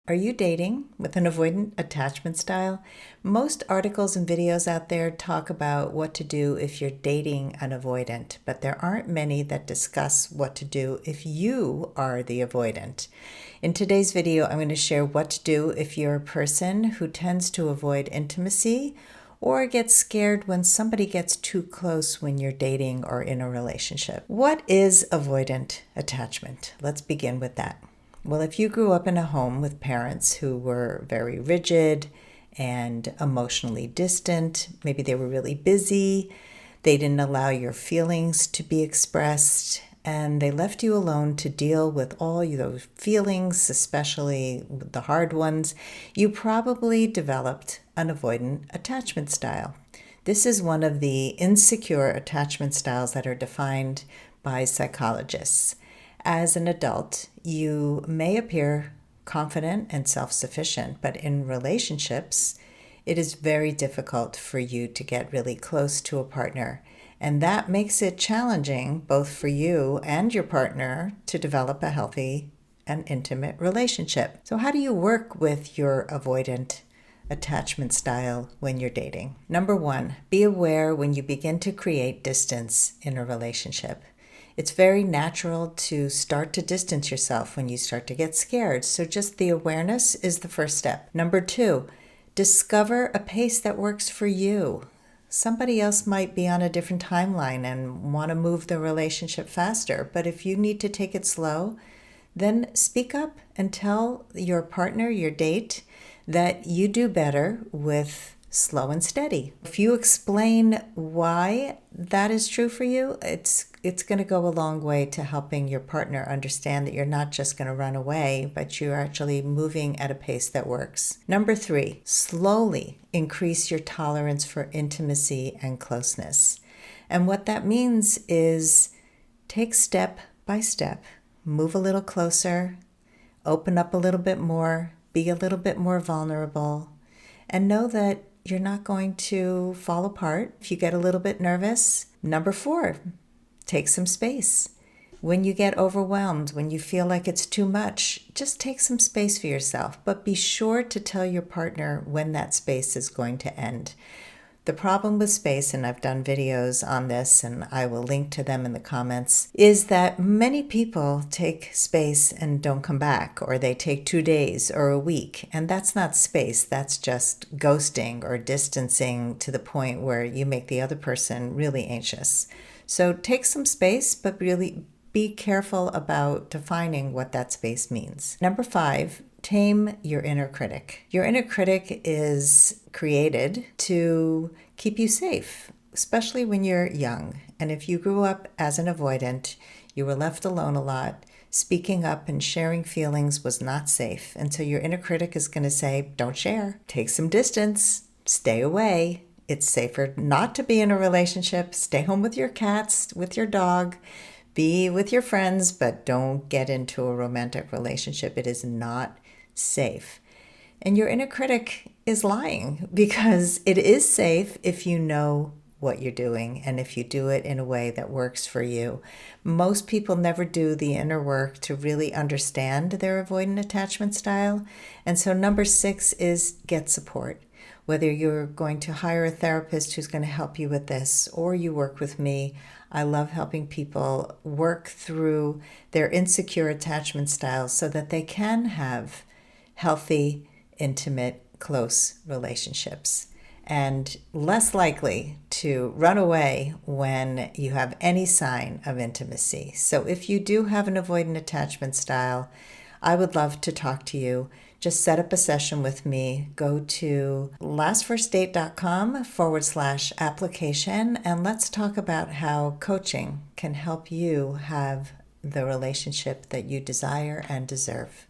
Are you dating with an avoidant attachment style? Most articles and videos out there talk about what to do if you're dating an avoidant, but there aren't many that discuss what to do if you are the avoidant. In today's video, I'm going to share what to do if you're a person who tends to avoid intimacy or gets scared when somebody gets too close when you're dating or in a relationship. What is avoidant attachment? Let's begin with that. Well, if you grew up in a home with parents who were very rigid and emotionally distant, maybe they were really busy, they didn't allow your feelings to be expressed, and they left you alone to deal with all those feelings, especially the hard ones, you probably developed an avoidant attachment style. This is one of the insecure attachment styles that are defined by psychologists. As an adult, you may appear confident and self-sufficient, but in relationships, it is very difficult for you to get really close to a partner. And that makes it challenging both for you and your partner to develop a healthy and intimate relationship. So how do you work with your avoidant attachment style when you're dating? Number one, be aware when you begin to create distance in a relationship. It's very natural to start to distance yourself when you start to get scared. So just the awareness is the first step. Number two, discover a pace that works for you. Somebody else might be on a different timeline and want to move the relationship faster. But if you need to take it slow, then speak up and tell your partner, your date, that you do better with slow and steady. If you explain why that is true for you, it's going to go a long way to helping your partner understand that you're not just going to run away, but you're actually moving at a pace that works. Number three, slowly increase your tolerance for intimacy and closeness. And what that means is take step by step, move a little closer, open up a little bit more, be a little bit more vulnerable, and know that you're not going to fall apart if you get a little bit nervous. Number four, take some space. When you get overwhelmed, when you feel like it's too much, just take some space for yourself. But be sure to tell your partner when that space is going to end. The problem with space, and I've done videos on this and I will link to them in the comments, is that many people take space and don't come back, or they take 2 days or a week. And that's not space, that's just ghosting or distancing to the point where you make the other person really anxious. So take some space, but really be careful about defining what that space means. Number five, tame your inner critic. Your inner critic is created to keep you safe, especially when you're young. And if you grew up as an avoidant, you were left alone a lot, speaking up and sharing feelings was not safe. And so your inner critic is going to say, don't share, take some distance, stay away. It's safer not to be in a relationship. Stay home with your cats, with your dog, be with your friends, but don't get into a romantic relationship. It is not safe. And your inner critic is lying, because it is safe if you know what you're doing and if you do it in a way that works for you. Most people never do the inner work to really understand their avoidant attachment style. And so number six is get support. Whether you're going to hire a therapist who's going to help you with this, or you work with me, I love helping people work through their insecure attachment styles so that they can have healthy, intimate, close relationships and less likely to run away when you have any sign of intimacy. So if you do have an avoidant attachment style, I would love to talk to you. Just set up a session with me. Go to lastfirstdate.com/application and let's talk about how coaching can help you have the relationship that you desire and deserve.